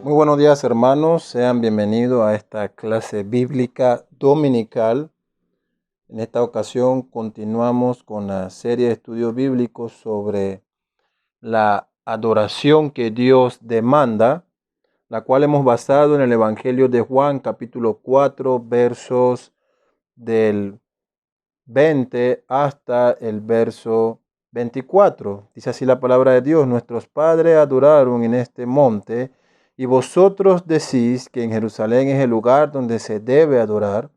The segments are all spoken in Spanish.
Muy buenos días, hermanos, sean bienvenidos a esta clase bíblica dominical. En esta ocasión continuamos con la serie de estudios bíblicos sobre la adoración que Dios demanda, la cual hemos basado en el Evangelio de Juan, capítulo 4, versos del 20 hasta el verso 24. Dice así la palabra de Dios: nuestros padres adoraron en este monte, y vosotros decís que en Jerusalén es el lugar donde se debe adorar.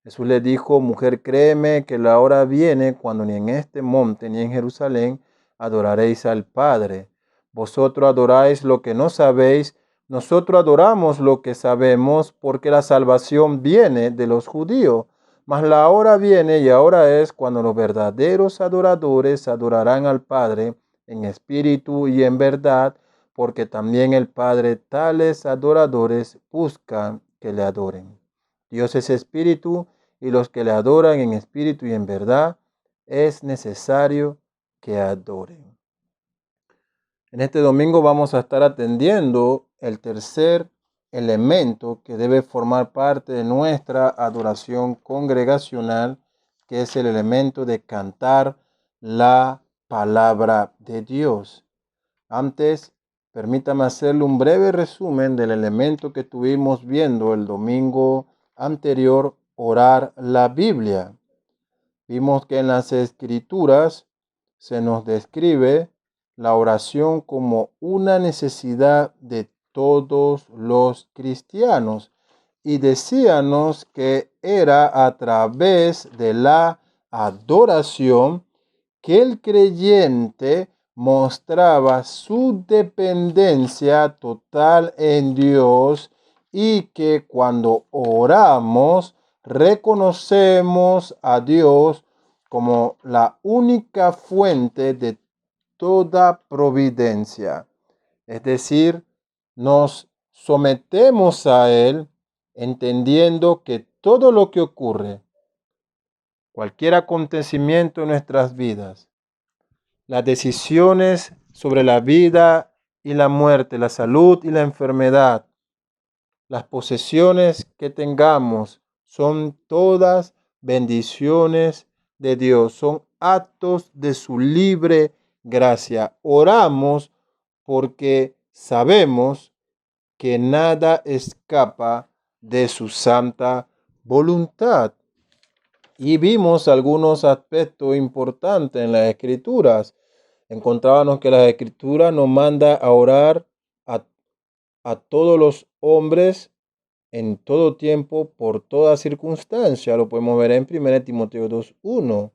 Jesús le dijo: mujer, créeme que la hora viene cuando ni en este monte ni en Jerusalén adoraréis al Padre. Vosotros adoráis lo que no sabéis, nosotros adoramos lo que sabemos, porque la salvación viene de los judíos. Mas la hora viene y ahora es cuando los verdaderos adoradores adorarán al Padre en espíritu y en verdad, porque también el Padre tales adoradores buscan que le adoren. Dios es espíritu, y los que le adoran en espíritu y en verdad es necesario que adoren. En este domingo vamos a estar atendiendo el tercer elemento que debe formar parte de nuestra adoración congregacional, que es el elemento de cantar la palabra de Dios. Antes, permítame hacerle un breve resumen del elemento que estuvimos viendo el domingo anterior: orar la Biblia. Vimos que en las Escrituras se nos describe la oración como una necesidad de todos los cristianos, y decíamos que era a través de la adoración que el creyente mostraba su dependencia total en Dios, y que cuando oramos reconocemos a Dios como la única fuente de toda providencia. Es decir, nos sometemos a Él, entendiendo que todo lo que ocurre, cualquier acontecimiento en nuestras vidas, las decisiones sobre la vida y la muerte, la salud y la enfermedad, las posesiones que tengamos, son todas bendiciones de Dios, son actos de su libre gracia. Oramos porque sabemos que nada escapa de su santa voluntad. Y vimos algunos aspectos importantes en las Escrituras. Encontrábamos que las Escrituras nos manda a orar a todos los hombres en todo tiempo, por toda circunstancia. Lo podemos ver en 1 Timoteo 2:1.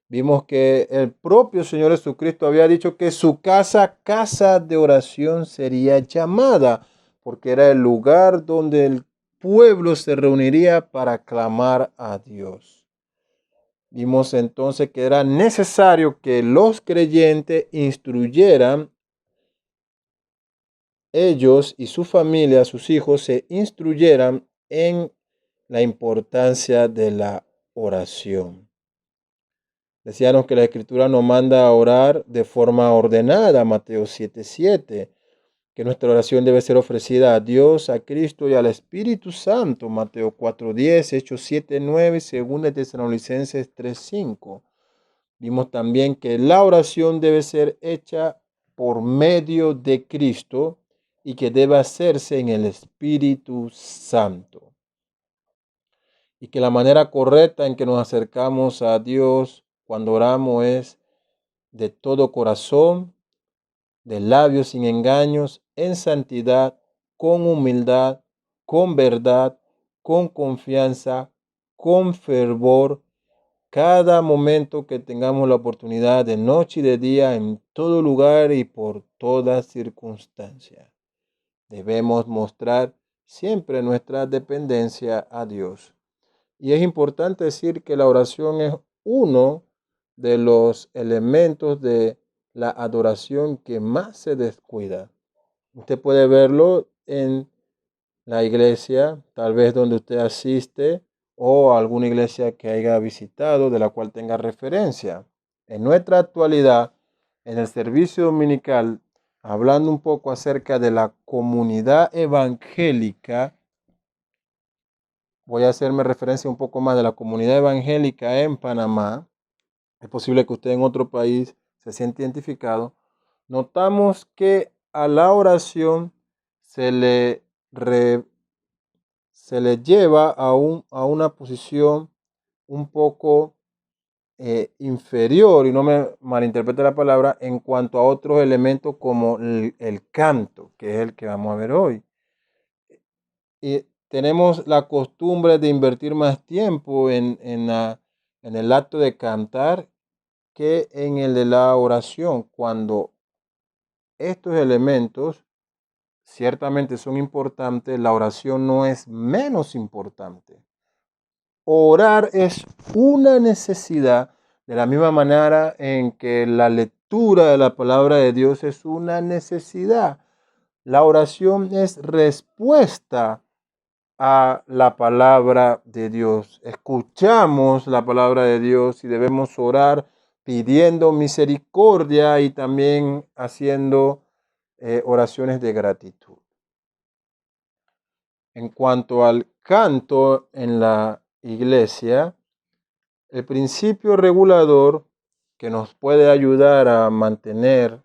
Vimos que el propio Señor Jesucristo había dicho que su casa, casa de oración sería llamada, porque era el lugar donde el pueblo se reuniría para clamar a Dios. Vimos entonces que era necesario que los creyentes instruyeran, ellos y su familia, sus hijos, se instruyeran en la importancia de la oración. Decíamos que la Escritura nos manda a orar de forma ordenada, Mateo 7:7, que nuestra oración debe ser ofrecida a Dios, a Cristo y al Espíritu Santo, Mateo 4:10, Hechos 7:9 y 2 Tesalonicenses 3:5. Vimos también que la oración debe ser hecha por medio de Cristo y que debe hacerse en el Espíritu Santo. Y que la manera correcta en que nos acercamos a Dios cuando oramos es de todo corazón, de labios sin engaños, en santidad, con humildad, con verdad, con confianza, con fervor, cada momento que tengamos la oportunidad, de noche y de día, en todo lugar y por toda circunstancia. Debemos mostrar siempre nuestra dependencia a Dios. Y es importante decir que la oración es uno de los elementos de la adoración que más se descuida. Usted puede verlo en la iglesia, tal vez donde usted asiste, o alguna iglesia que haya visitado, de la cual tenga referencia. En nuestra actualidad, en el servicio dominical, hablando un poco acerca de la comunidad evangélica. Voy a hacerme referencia un poco más de la comunidad evangélica en Panamá. Es posible que usted en otro país se sienta identificado. Notamos que a la oración se le, se le lleva a una posición un poco inferior, y no me malinterprete la palabra, en cuanto a otros elementos como el canto, que es el que vamos a ver hoy. Y tenemos la costumbre de invertir más tiempo en el acto de cantar que en el de la oración, cuando estos elementos ciertamente son importantes, la oración no es menos importante. Orar es una necesidad de la misma manera en que la lectura de la palabra de Dios es una necesidad. La oración es respuesta a la palabra de Dios. Escuchamos la palabra de Dios y debemos orar pidiendo misericordia y también haciendo oraciones de gratitud. En cuanto al canto en la iglesia, el principio regulador que nos puede ayudar a mantener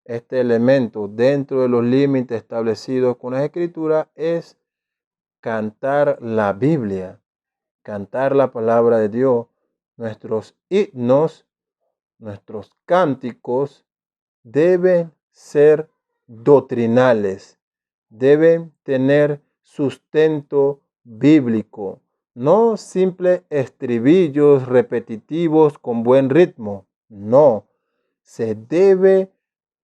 este elemento dentro de los límites establecidos con la Escritura es cantar la Biblia, cantar la palabra de Dios. Nuestros himnos, nuestros cánticos deben ser doctrinales, deben tener sustento bíblico, no simples estribillos repetitivos con buen ritmo. No, se debe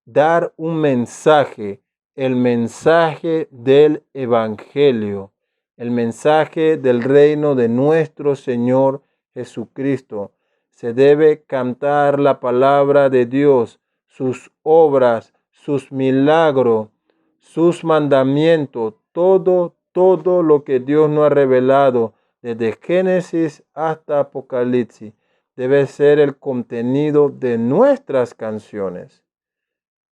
dar un mensaje, el mensaje del Evangelio, el mensaje del reino de nuestro Señor Jesucristo. Se debe cantar la palabra de Dios, sus obras, sus milagros, sus mandamientos, todo lo que Dios nos ha revelado desde Génesis hasta Apocalipsis. Debe ser el contenido de nuestras canciones.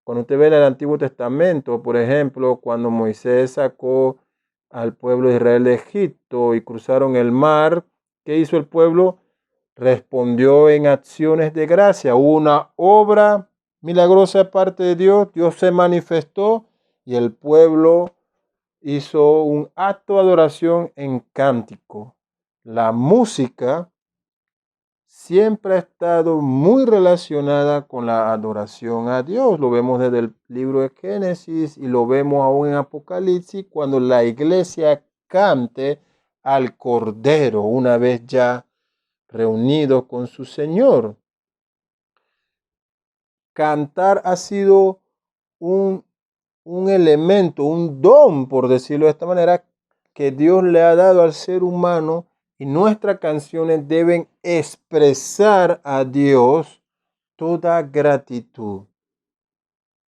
Cuando usted ve en el Antiguo Testamento, por ejemplo, cuando Moisés sacó al pueblo de Israel de Egipto y cruzaron el mar, ¿qué hizo el pueblo? Respondió en acciones de gracia. Hubo una obra milagrosa de parte de Dios, Dios se manifestó y el pueblo hizo un acto de adoración en cántico. La música siempre ha estado muy relacionada con la adoración a Dios. Lo vemos desde el libro de Génesis y lo vemos aún en Apocalipsis cuando la iglesia cante al Cordero una vez ya reunido con su Señor. Cantar ha sido un elemento, un don, por decirlo de esta manera, que Dios le ha dado al ser humano, y nuestras canciones deben expresar a Dios toda gratitud,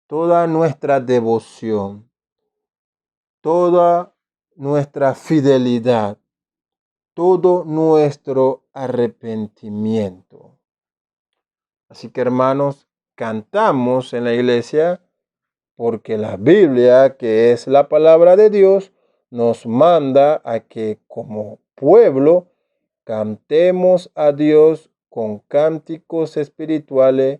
toda nuestra devoción, toda nuestra fidelidad, todo nuestro arrepentimiento. Así que, hermanos, cantamos en la iglesia porque la Biblia, que es la palabra de Dios, nos manda a que como pueblo cantemos a Dios con cánticos espirituales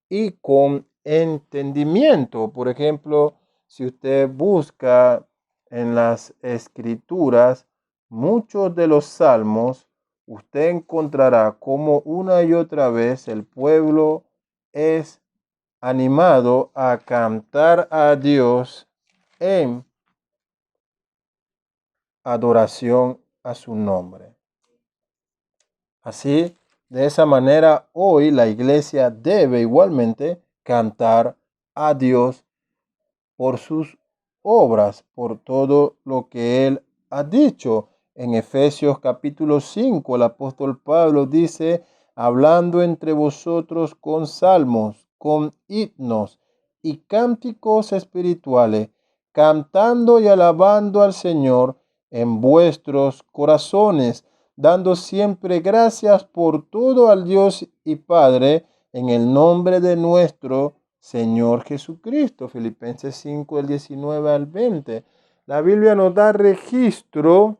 y con entendimiento. Por ejemplo, si usted busca en las escrituras muchos de los salmos, usted encontrará como una y otra vez el pueblo es animado a cantar a Dios en adoración a su nombre. Así, de esa manera, hoy la iglesia debe igualmente cantar a Dios por sus obras, por todo lo que Él ha dicho. En Efesios capítulo 5, el apóstol Pablo dice, hablando entre vosotros con salmos, con himnos y cánticos espirituales, cantando y alabando al Señor en vuestros corazones, dando siempre gracias por todo al Dios y Padre, en el nombre de nuestro Señor Jesucristo. Filipenses 5, del 19 al 20. La Biblia nos da registro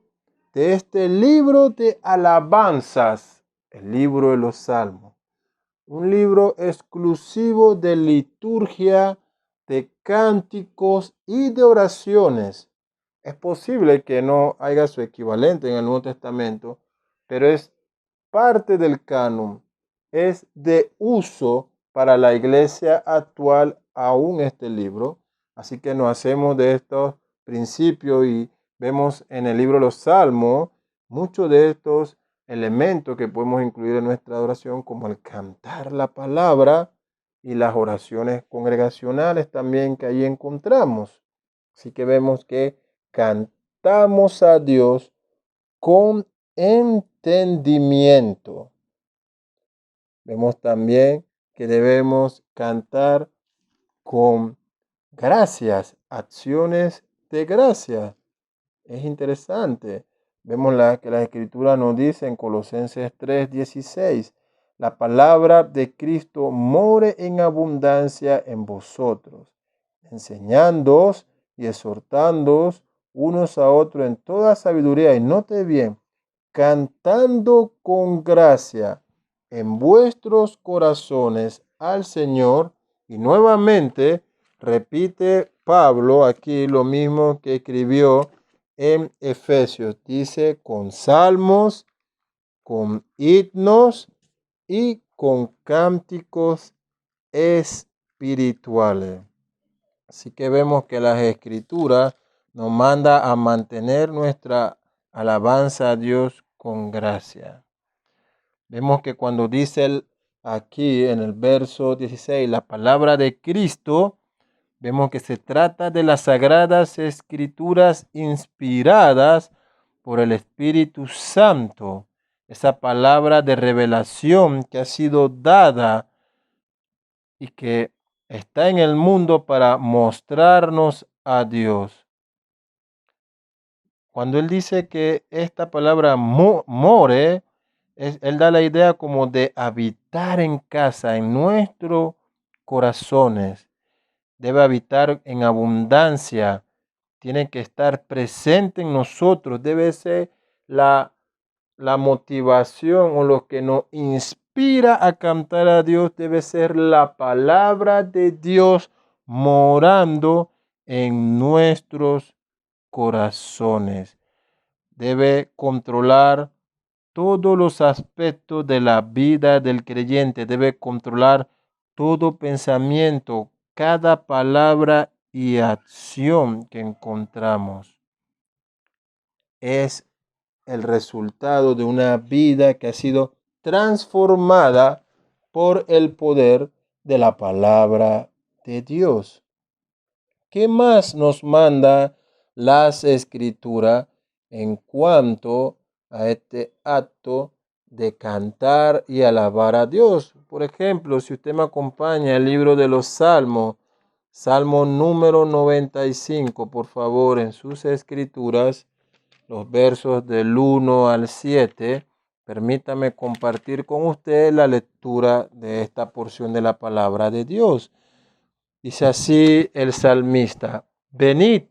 de este libro de alabanzas, el libro de los Salmos. Un libro exclusivo de liturgia, de cánticos y de oraciones. Es posible que no haya su equivalente en el Nuevo Testamento, pero es parte del canon, es de uso para la iglesia actual aún este libro. Así que nos hacemos de estos principios y vemos en el libro de los Salmos muchos de estos elementos que podemos incluir en nuestra adoración, como el cantar la palabra y las oraciones congregacionales también que ahí encontramos. Así que vemos que cantamos a Dios con entendimiento. Vemos también que debemos cantar con gracias, acciones de gracias. Es interesante. Vemos que la Escritura nos dice en Colosenses 3:16, la palabra de Cristo more en abundancia en vosotros, enseñándoos y exhortándoos unos a otros en toda sabiduría. Y note bien, cantando con gracia en vuestros corazones al Señor. Y nuevamente repite Pablo aquí lo mismo que escribió en Efesios. Dice con salmos, con himnos y con cánticos espirituales. Así que vemos que las Escrituras nos manda a mantener nuestra alabanza a Dios con gracia. Vemos que cuando dice aquí en el verso 16 la palabra de Cristo, vemos que se trata de las sagradas escrituras inspiradas por el Espíritu Santo. Esa palabra de revelación que ha sido dada y que está en el mundo para mostrarnos a Dios. Cuando él dice que esta palabra more, él da la idea como de habitar en casa, en nuestros corazones. Debe habitar en abundancia, tiene que estar presente en nosotros, debe ser la motivación o lo que nos inspira a cantar a Dios, debe ser la palabra de Dios morando en nuestros corazones. Debe controlar todos los aspectos de la vida del creyente, debe controlar todo pensamiento, cada palabra y acción que encontramos. Es el resultado de una vida que ha sido transformada por el poder de la palabra de Dios. ¿Qué más nos manda las Escrituras en cuanto a este acto de cantar y alabar a Dios? Por ejemplo, si usted me acompaña el libro de los Salmos, Salmo número 95, por favor, en sus escrituras, los versos del 1 al 7, permítame compartir con usted la lectura de esta porción de la palabra de Dios. Dice así el salmista: venid,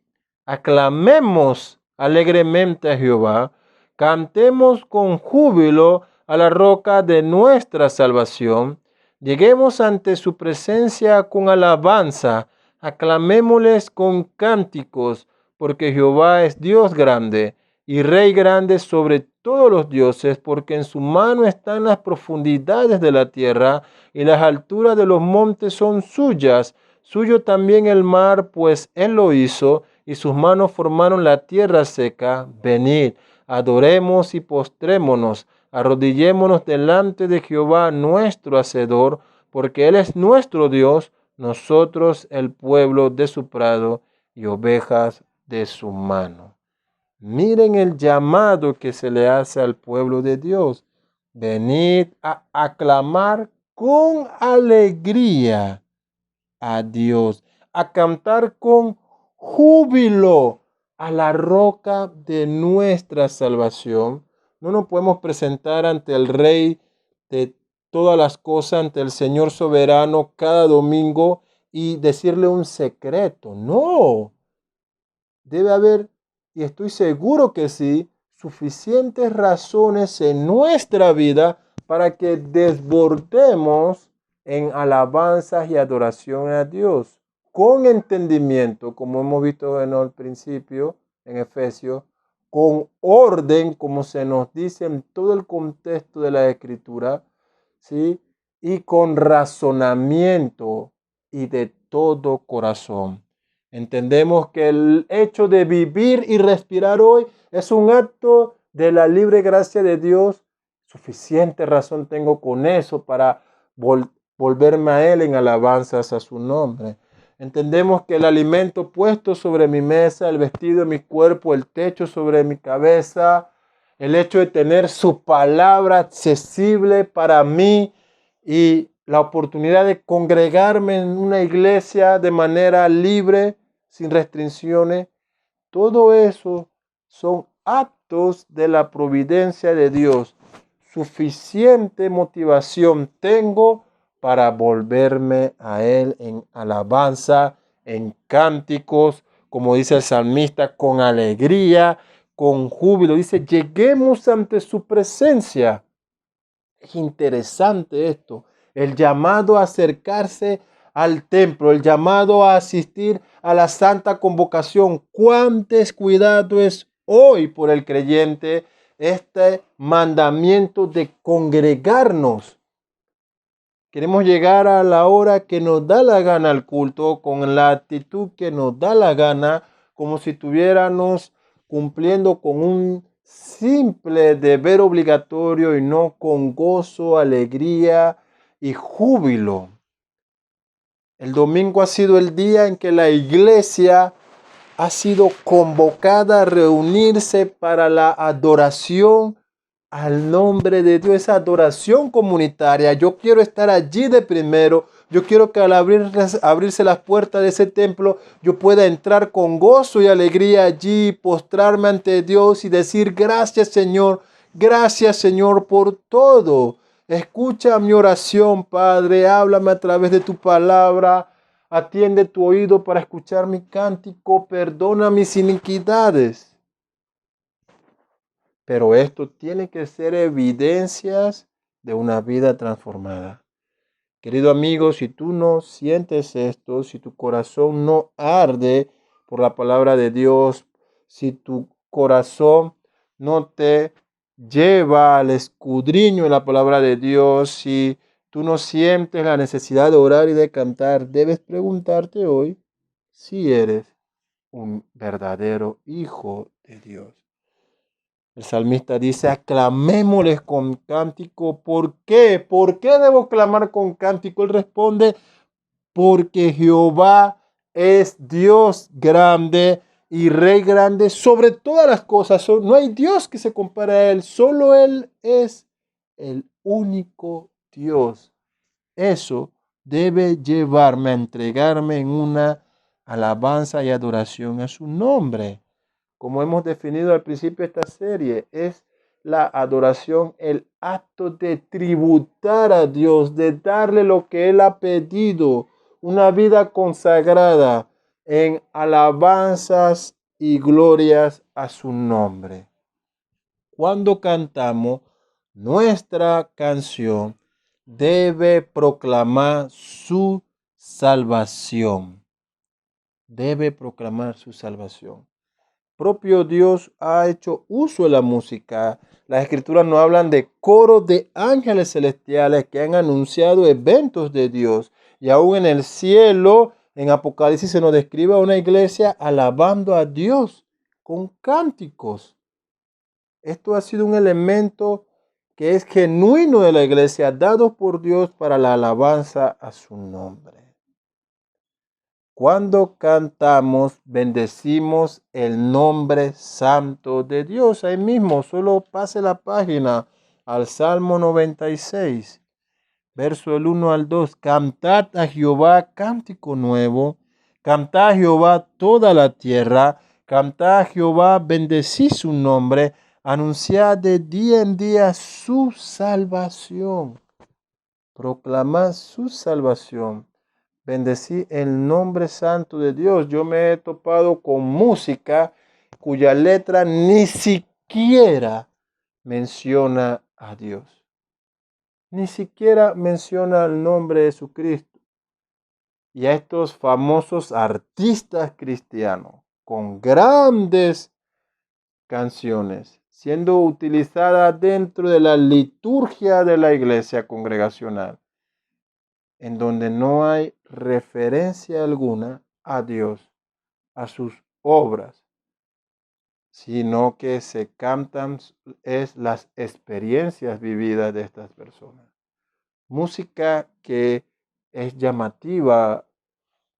aclamemos alegremente a Jehová, cantemos con júbilo a la roca de nuestra salvación, lleguemos ante su presencia con alabanza, aclamémosles con cánticos, porque Jehová es Dios grande y Rey grande sobre todos los dioses, porque en su mano están las profundidades de la tierra y las alturas de los montes son suyas. Suyo también el mar, pues él lo hizo, y sus manos formaron la tierra seca. Venid, adoremos y postrémonos, arrodillémonos delante de Jehová nuestro Hacedor, porque él es nuestro Dios, nosotros el pueblo de su prado y ovejas de su mano. Miren el llamado que se le hace al pueblo de Dios. Venid a aclamar con alegría a Dios, a cantar con júbilo a la roca de nuestra salvación. No nos podemos presentar ante el Rey de todas las cosas, ante el Señor soberano cada domingo y decirle un secreto. No, debe haber, y estoy seguro que sí, suficientes razones en nuestra vida para que desbordemos en alabanzas y adoración a Dios, con entendimiento, como hemos visto en el principio, en Efesios, con orden, como se nos dice en todo el contexto de la Escritura, ¿sí? Y con razonamiento y de todo corazón. Entendemos que el hecho de vivir y respirar hoy es un acto de la libre gracia de Dios. Suficiente razón tengo con eso para volverme a Él en alabanzas a su nombre. Entendemos que el alimento puesto sobre mi mesa, el vestido de mi cuerpo, el techo sobre mi cabeza, el hecho de tener su palabra accesible para mí y la oportunidad de congregarme en una iglesia de manera libre, sin restricciones, todo eso son actos de la providencia de Dios. Suficiente motivación tengo para volverme a Él en alabanza, en cánticos, como dice el salmista, con alegría, con júbilo. Dice, lleguemos ante su presencia. Es interesante esto, el llamado a acercarse al templo, el llamado a asistir a la santa convocación. Cuán descuidado es hoy por el creyente este mandamiento de congregarnos. Queremos llegar a la hora que nos da la gana al culto, con la actitud que nos da la gana, como si estuviéramos cumpliendo con un simple deber obligatorio y no con gozo, alegría y júbilo. El domingo ha sido el día en que la iglesia ha sido convocada a reunirse para la adoración al nombre de Dios, esa adoración comunitaria. Yo quiero estar allí de primero. Yo quiero que al abrirse las puertas de ese templo, yo pueda entrar con gozo y alegría allí, postrarme ante Dios y decir gracias Señor por todo. Escucha mi oración, Padre, háblame a través de tu palabra. Atiende tu oído para escuchar mi cántico, perdona mis iniquidades. Pero esto tiene que ser evidencias de una vida transformada. Querido amigo, si tú no sientes esto, si tu corazón no arde por la palabra de Dios, si tu corazón no te lleva al escudriño en la palabra de Dios, si tú no sientes la necesidad de orar y de cantar, debes preguntarte hoy si eres un verdadero hijo de Dios. El salmista dice, aclamémosles con cántico. ¿Por qué? ¿Por qué debo clamar con cántico? Él responde, porque Jehová es Dios grande y Rey grande sobre todas las cosas. No hay Dios que se compare a Él. Solo Él es el único Dios. Eso debe llevarme a entregarme en una alabanza y adoración a su nombre. Como hemos definido al principio de esta serie, es la adoración, el acto de tributar a Dios, de darle lo que Él ha pedido, una vida consagrada en alabanzas y glorias a su nombre. Cuando cantamos, nuestra canción debe proclamar su salvación. Debe proclamar su salvación. Propio Dios ha hecho uso de la música. Las escrituras nos hablan de coros de ángeles celestiales que han anunciado eventos de Dios. Y aún en el cielo, en Apocalipsis se nos describe a una iglesia alabando a Dios con cánticos. Esto ha sido un elemento que es genuino de la iglesia, dado por Dios para la alabanza a su nombre. Cuando cantamos, bendecimos el nombre santo de Dios. Ahí mismo, solo pase la página al Salmo 96, verso el 1 al 2. Cantad a Jehová cántico nuevo, cantad a Jehová toda la tierra, cantad a Jehová, bendecid su nombre, anunciad de día en día su salvación. Proclamad su salvación. bendecí el nombre santo de Dios. Yo me he topado con música cuya letra ni siquiera menciona a Dios. Ni siquiera menciona el nombre de Jesucristo. Y a estos famosos artistas cristianos con grandes canciones siendo utilizadas dentro de la liturgia de la iglesia congregacional, en donde no hay referencia alguna a Dios, a sus obras, sino que se cantan es las experiencias vividas de estas personas. Música que es llamativa,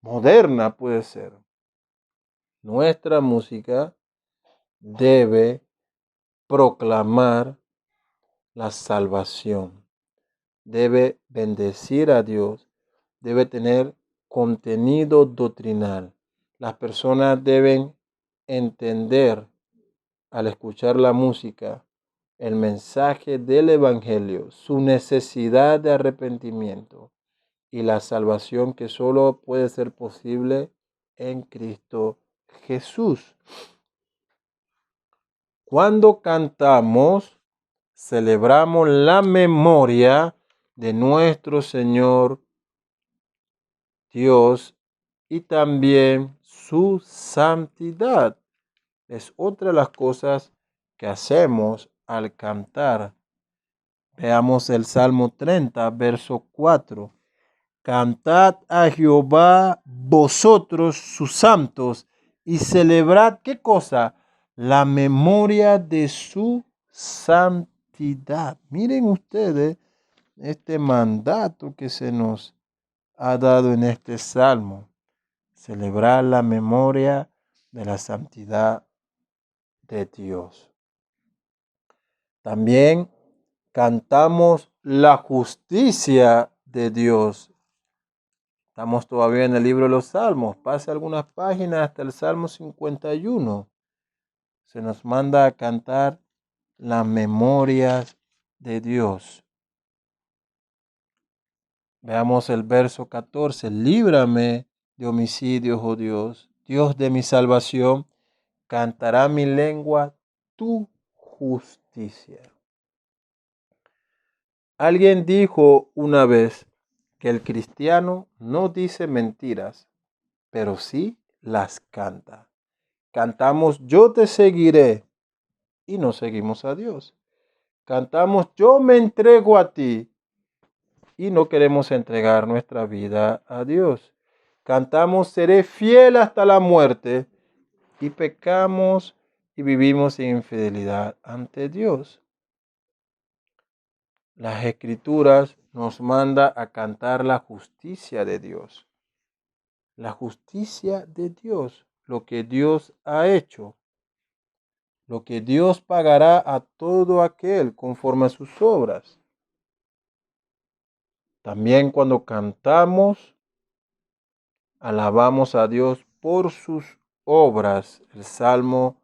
moderna puede ser. Nuestra música debe proclamar la salvación, debe bendecir a Dios, debe tener contenido doctrinal. Las personas deben entender al escuchar la música el mensaje del Evangelio, su necesidad de arrepentimiento y la salvación que solo puede ser posible en Cristo Jesús. Cuando cantamos, celebramos la memoria de nuestro Señor Dios y también su santidad. Es otra de las cosas que hacemos al cantar. Veamos el Salmo 30, verso 4. Cantad a Jehová vosotros sus santos y celebrad, ¿qué cosa? La memoria de su santidad. Miren ustedes este mandato que se nos ha dado en este salmo. Celebrar la memoria de la santidad de Dios. También cantamos la justicia de Dios. Estamos todavía en el libro de los Salmos. Pase algunas páginas hasta el Salmo 51. Se nos manda a cantar las memorias de Dios. Veamos el verso 14. Líbrame de homicidios, oh Dios, Dios de mi salvación. Cantará mi lengua tu justicia. Alguien dijo una vez que el cristiano no dice mentiras, pero sí las canta. Cantamos yo te seguiré y no seguimos a Dios. Cantamos yo me entrego a ti y no queremos entregar nuestra vida a Dios. Cantamos seré fiel hasta la muerte y pecamos y vivimos en infidelidad ante Dios. Las Escrituras nos manda a cantar la justicia de Dios. La justicia de Dios, lo que Dios ha hecho, lo que Dios pagará a todo aquel conforme a sus obras. También cuando cantamos, alabamos a Dios por sus obras. El Salmo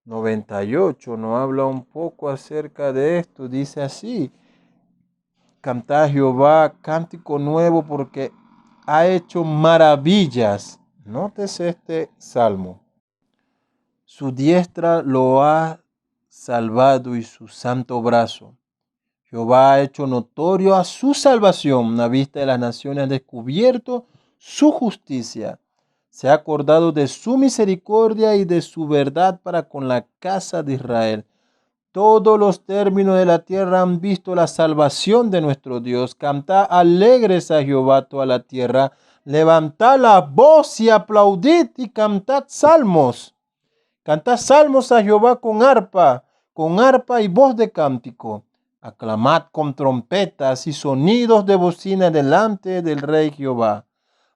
98 nos habla un poco acerca de esto. Dice así: Cantad a Jehová cántico nuevo porque ha hecho maravillas. Nótese este salmo. Su diestra lo ha salvado y su santo brazo. Jehová ha hecho notorio a su salvación. A vista de las naciones ha descubierto su justicia. Se ha acordado de su misericordia y de su verdad para con la casa de Israel. Todos los términos de la tierra han visto la salvación de nuestro Dios. Cantad alegres a Jehová toda la tierra. Levantad la voz y aplaudid y cantad salmos. Cantad salmos a Jehová con arpa y voz de cántico. Aclamad con trompetas y sonidos de bocina delante del Rey Jehová.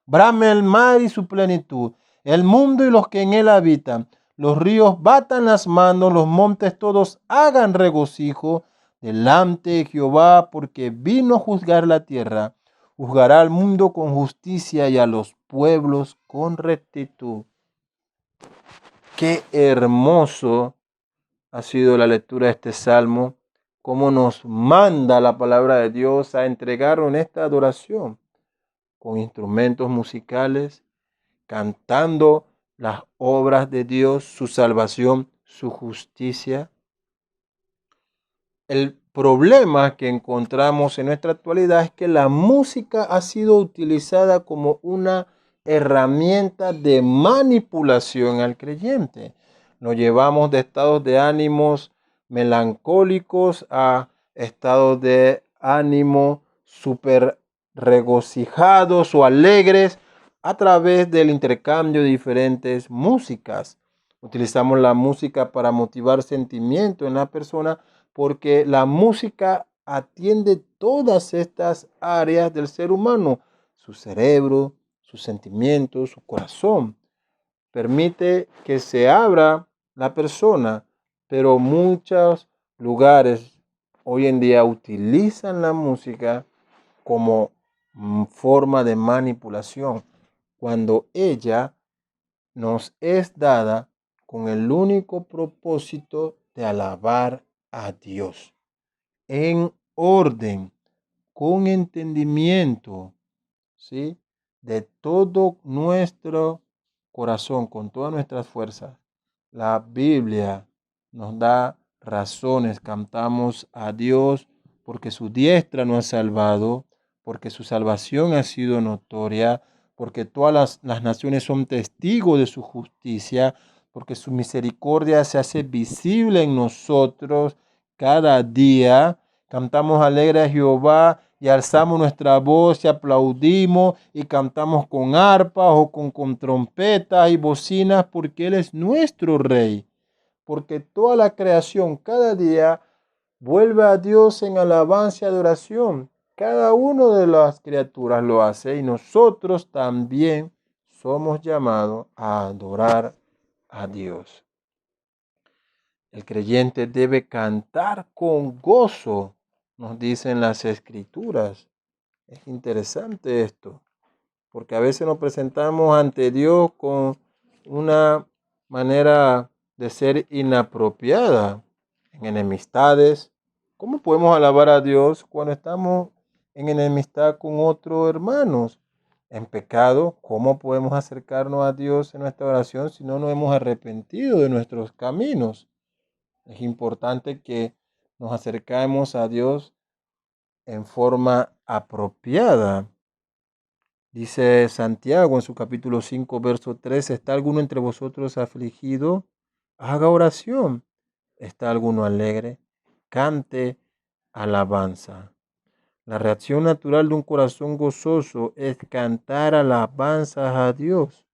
Brame el mar y su plenitud, el mundo y los que en él habitan. Los ríos batan las manos, los montes todos hagan regocijo delante de Jehová, porque vino a juzgar la tierra. Juzgará al mundo con justicia y a los pueblos con rectitud. Qué hermoso ha sido la lectura de este salmo, cómo nos manda la palabra de Dios a entregarnos en esta adoración. con instrumentos musicales, cantando las obras de Dios, su salvación, su justicia. El problema que encontramos en nuestra actualidad es que la música ha sido utilizada como una herramienta de manipulación al creyente. Nos llevamos de estados de ánimos melancólicos a estados de ánimo súper regocijados o alegres a través del intercambio de diferentes músicas. Utilizamos la música para motivar sentimientos en la persona, porque la música atiende todas estas áreas del ser humano, su cerebro, sus sentimientos, su corazón. Permite que se abra la persona, pero muchos lugares hoy en día utilizan la música como forma de manipulación, cuando ella nos es dada con el único propósito de alabar a Dios en orden, con entendimiento, ¿sí? De todo nuestro corazón, con todas nuestras fuerzas. La Biblia nos da razones, cantamos a Dios porque su diestra nos ha salvado, porque su salvación ha sido notoria, porque todas las naciones son testigos de su justicia, porque su misericordia se hace visible en nosotros cada día. Cantamos alegre a Jehová y alzamos nuestra voz y aplaudimos y cantamos con arpas o con trompetas y bocinas, porque Él es nuestro Rey. Porque toda la creación cada día vuelve a Dios en alabanza y adoración. Cada una de las criaturas lo hace y nosotros también somos llamados a adorar a Dios. El creyente debe cantar con gozo, nos dicen las Escrituras. Es interesante esto, porque a veces nos presentamos ante Dios con una manera de ser inapropiada, en enemistades. ¿Cómo podemos alabar a Dios cuando estamos en enemistad con otros hermanos? En pecado, ¿cómo podemos acercarnos a Dios en nuestra oración si no nos hemos arrepentido de nuestros caminos? Es importante que nos acercemos a Dios en forma apropiada. Dice Santiago en su capítulo 5, verso 13, ¿está alguno entre vosotros afligido? Haga oración. ¿Está alguno alegre? Cante alabanza. La reacción natural de un corazón gozoso es cantar alabanzas a Dios.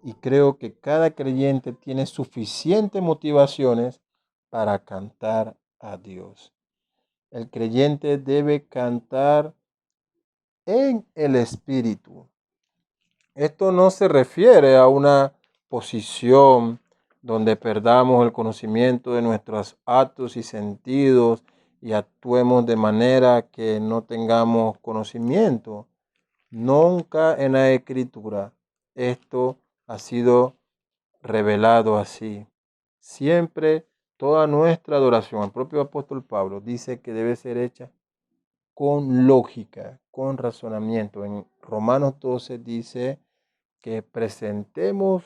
Y creo que cada creyente tiene suficientes motivaciones para cantar a Dios. El creyente debe cantar en el Espíritu. Esto no se refiere a una posición donde perdamos el conocimiento de nuestros actos y sentidos y actuemos de manera que no tengamos conocimiento. Nunca en la Escritura esto ha sido revelado así. Siempre toda nuestra adoración, el propio apóstol Pablo dice que debe ser hecha con lógica, con razonamiento. En Romanos 12 dice que presentemos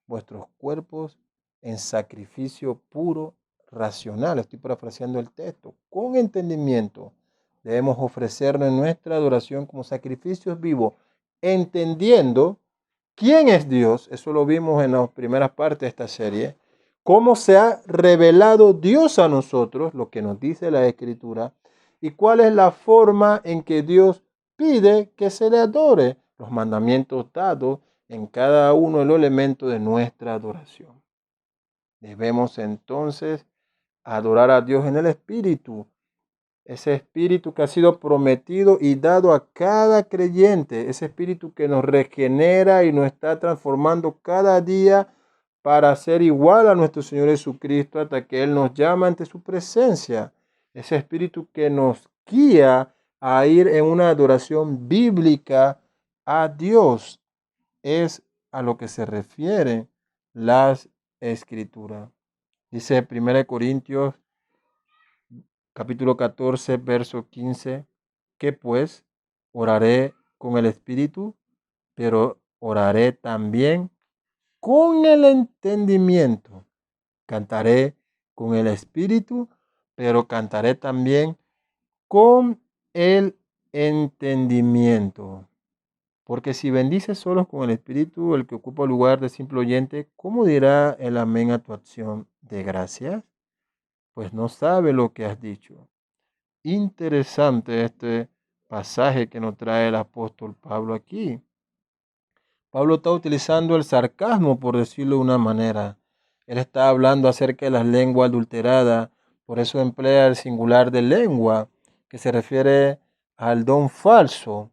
vuestros cuerpos en sacrificio puro, racional. Estoy parafraseando el texto. Con entendimiento debemos ofrecernos en nuestra adoración como sacrificios vivos, entendiendo quién es Dios. Eso lo vimos en las primeras partes de esta serie. Cómo se ha revelado Dios a nosotros, lo que nos dice la Escritura, y cuál es la forma en que Dios pide que se le adore, los mandamientos dados en cada uno de los elementos de nuestra adoración. Debemos entonces adorar a Dios en el Espíritu, ese Espíritu que ha sido prometido y dado a cada creyente, ese Espíritu que nos regenera y nos está transformando cada día para ser igual a nuestro Señor Jesucristo hasta que Él nos llama ante su presencia. Ese Espíritu que nos guía a ir en una adoración bíblica a Dios. Es a lo que se refieren las Escrituras. Dice 1 Corintios capítulo 14, verso 15, que pues oraré con el espíritu, pero oraré también con el entendimiento. Cantaré con el espíritu, pero cantaré también con el entendimiento. Porque si bendices solos con el espíritu, el que ocupa el lugar de simple oyente, ¿cómo dirá el amén a tu acción de gracias? Pues no sabe lo que has dicho. Interesante este pasaje que nos trae el apóstol Pablo aquí. Pablo está utilizando el sarcasmo, por decirlo de una manera. Él está hablando acerca de las lenguas adulteradas, por eso emplea el singular de lengua, que se refiere al don falso.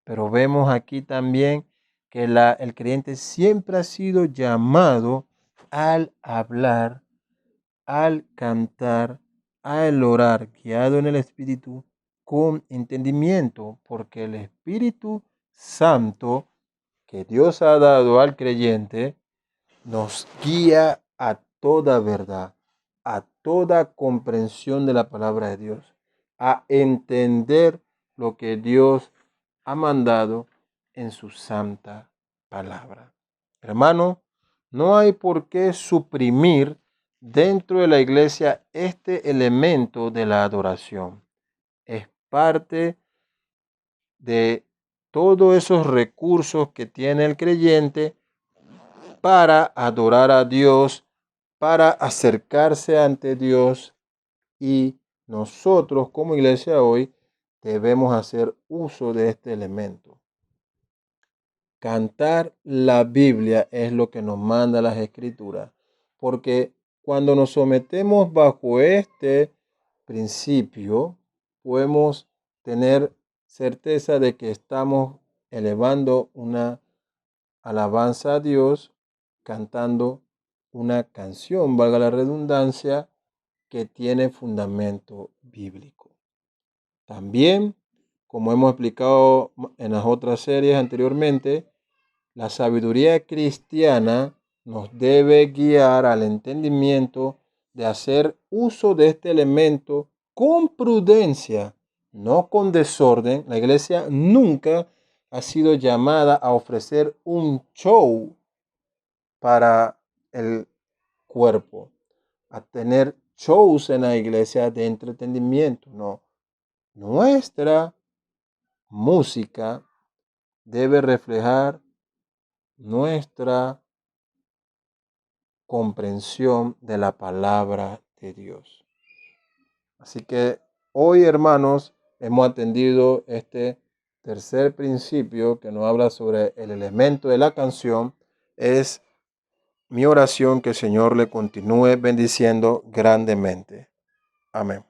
Pero vemos aquí también que el creyente siempre ha sido llamado al hablar, al cantar, al orar, guiado en el Espíritu, con entendimiento, porque el Espíritu Santo que Dios ha dado al creyente nos guía a toda verdad, a toda comprensión de la palabra de Dios, a entender lo que Dios ha mandado en su santa palabra. Hermano, no hay por qué suprimir dentro de la iglesia este elemento de la adoración. Es parte de todos esos recursos que tiene el creyente para adorar a Dios, para acercarse ante Dios, y nosotros como iglesia hoy debemos hacer uso de este elemento. Cantar la Biblia es lo que nos manda las Escrituras, porque cuando nos sometemos bajo este principio, podemos tener certeza de que estamos elevando una alabanza a Dios, cantando una canción, valga la redundancia, que tiene fundamento bíblico. También, como hemos explicado en las otras series anteriormente, la sabiduría cristiana nos debe guiar al entendimiento de hacer uso de este elemento con prudencia, no con desorden. La iglesia nunca ha sido llamada a ofrecer un show para el cuerpo, a tener shows en la iglesia de entretenimiento. No, nuestra música debe reflejar nuestra comprensión de la palabra de Dios. Así que hoy, hermanos, hemos atendido este tercer principio que nos habla sobre el elemento de la canción. Es mi oración que el Señor le continúe bendiciendo grandemente. Amén.